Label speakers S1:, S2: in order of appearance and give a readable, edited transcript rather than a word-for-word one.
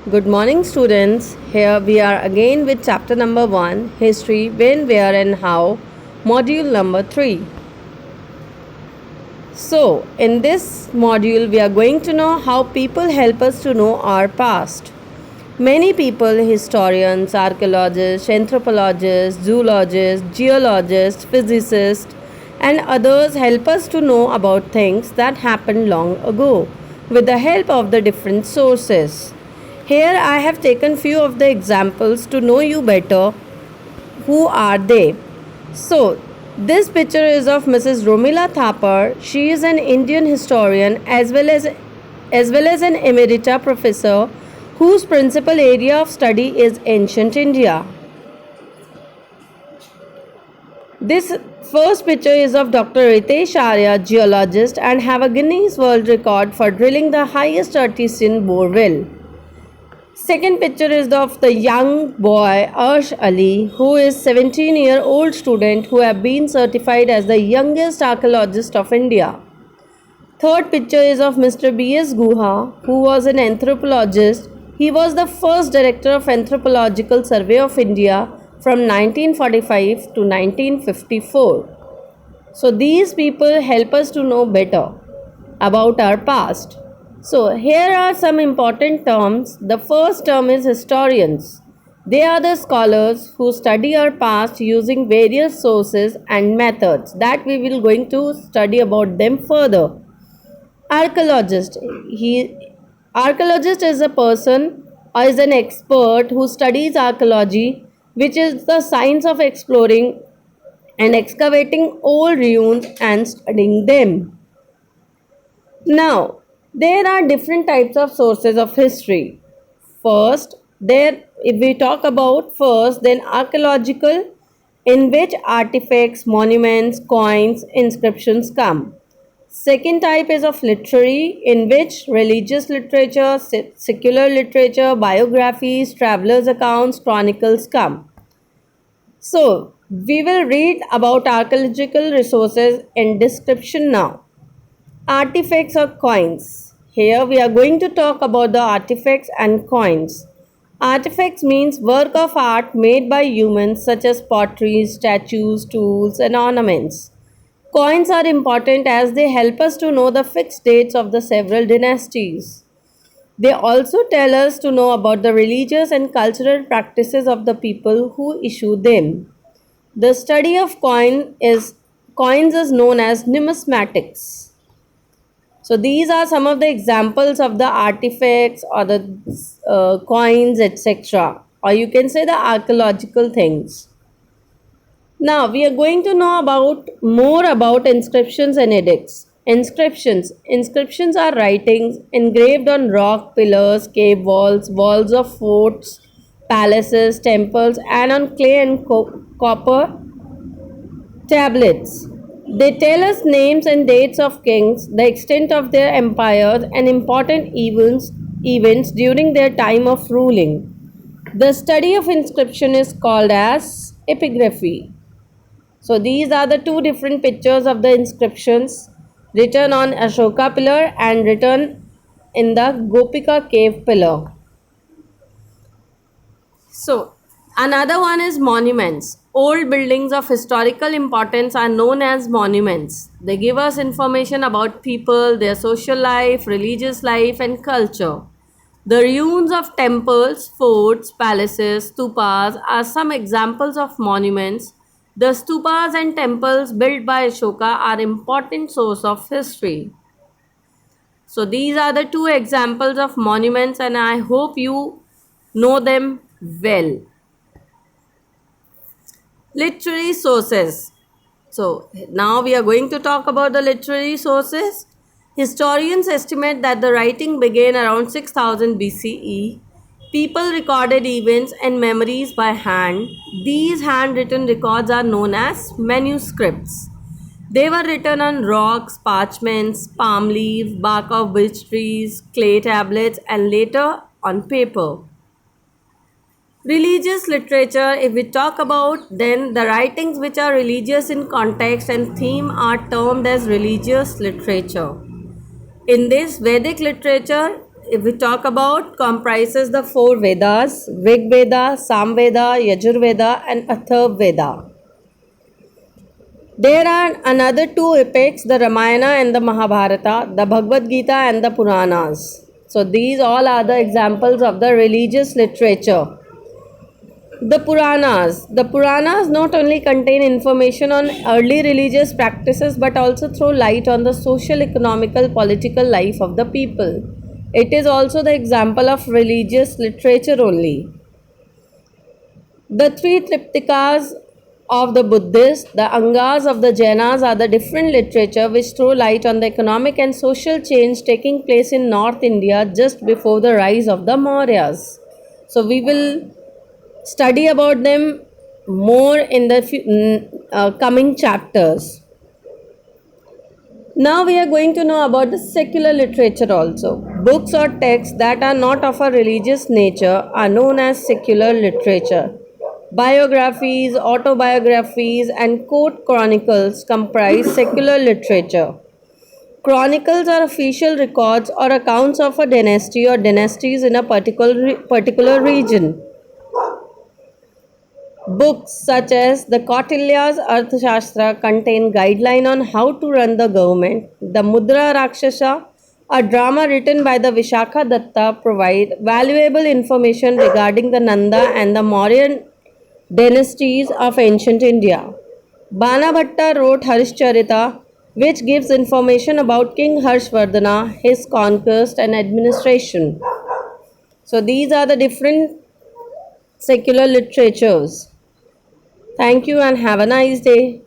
S1: Good morning, students. Here we are again with chapter number 1 History, When, Where, and How, module number 3. So, in this module, we are going to know how people help us to know our past. Many people, historians, archaeologists, anthropologists, zoologists, geologists, physicists, and others help us to know about things that happened long ago with the help of the different sources. Here I have taken few of the examples to know you better. Who are they? So, this picture is of Mrs. Romila Thapar. She is an Indian historian as well as an emerita professor whose principal area of study is ancient India. This first picture is of Dr. Ritesh Arya, geologist, and have a Guinness World Record for drilling the highest artesian bore well. Second picture is of the young boy Arsh Ali, who is 17-year-old student who have been certified as the youngest archaeologist of India. Third picture is of Mr. B.S. Guha, who was an anthropologist. He was the first director of Anthropological Survey of India from 1945 to 1954. So these people help us to know better about our past. So here are some important terms. The first term is historians. They are the scholars who study our past using various sources and methods that we will going to study about them further. Archaeologist. Archaeologist is a person or is an expert who studies archaeology, which is the science of exploring and excavating old ruins and studying them. Now, there are different types of sources of history. First, if we talk about first, then archaeological, in which artifacts, monuments, coins, inscriptions come. Second type is of literary, in which religious literature, secular literature, biographies, travelers' accounts, chronicles come. So, we will read about archaeological resources in description now. Artifacts or coins. Here we are going to talk about the artifacts and coins. Artifacts means work of art made by humans such as pottery, statues, tools and ornaments. Coins are important as they help us to know the fixed dates of the several dynasties. They also tell us to know about the religious and cultural practices of the people who issue them. The study of coins is known as numismatics. So these are some of the examples of the artifacts or the coins, etc. Or you can say the archaeological things. Now we are going to know about more about inscriptions and edicts. Inscriptions are writings engraved on rock, pillars, cave walls, walls of forts, palaces, temples, and on clay and copper tablets. They tell us names and dates of kings, the extent of their empires, and important events during their time of ruling. The study of inscription is called as epigraphy. So these are the two different pictures of the inscriptions written on Ashoka pillar and written in the Gopika cave pillar. So another one is monuments. Old buildings of historical importance are known as monuments. They give us information about people, their social life, religious life and culture. The ruins of temples, forts, palaces, stupas are some examples of monuments. The stupas and temples built by Ashoka are important source of history. So these are the two examples of monuments and I hope you know them well. Literary sources. So now we are going to talk about the literary sources. Historians estimate that the writing began around 6000 BCE. People recorded events and memories by hand. These handwritten records are known as manuscripts. They were written on rocks, parchments, palm leaves, bark of beech trees, clay tablets, and later on paper. Religious literature, if we talk about, then the writings which are religious in context and theme are termed as religious literature. In this, Vedic literature if we talk about, comprises the four Vedas: Rig Veda, Samveda, Yajurveda, and Atharvaveda. There are another two epics, the Ramayana and the Mahabharata, the Bhagavad Gita and the Puranas. So these all are the examples of the religious literature. The Puranas. The Puranas not only contain information on early religious practices but also throw light on the social, economical, political life of the people. It is also the example of religious literature only. The three Triptikas of the Buddhists, the Angas of the Jainas are the different literature which throw light on the economic and social change taking place in North India just before the rise of the Mauryas. So we will study about them more in the coming chapters. Now we are going to know about the secular literature also. Books or texts that are not of a religious nature are known as secular literature. Biographies, autobiographies, and court chronicles comprise secular literature. Chronicles are official records or accounts of a dynasty or dynasties in a particular region. Books such as the Kautilya's Arthashastra contain guideline on how to run the government. The Mudra Rakshasa, a drama written by the Vishakha Datta, provide valuable information regarding the Nanda and the Mauryan dynasties of ancient India. Banabhatta wrote Harishcharita, which gives information about King Harshvardhana, his conquest and administration. So these are the different secular literatures. Thank you and have a nice day.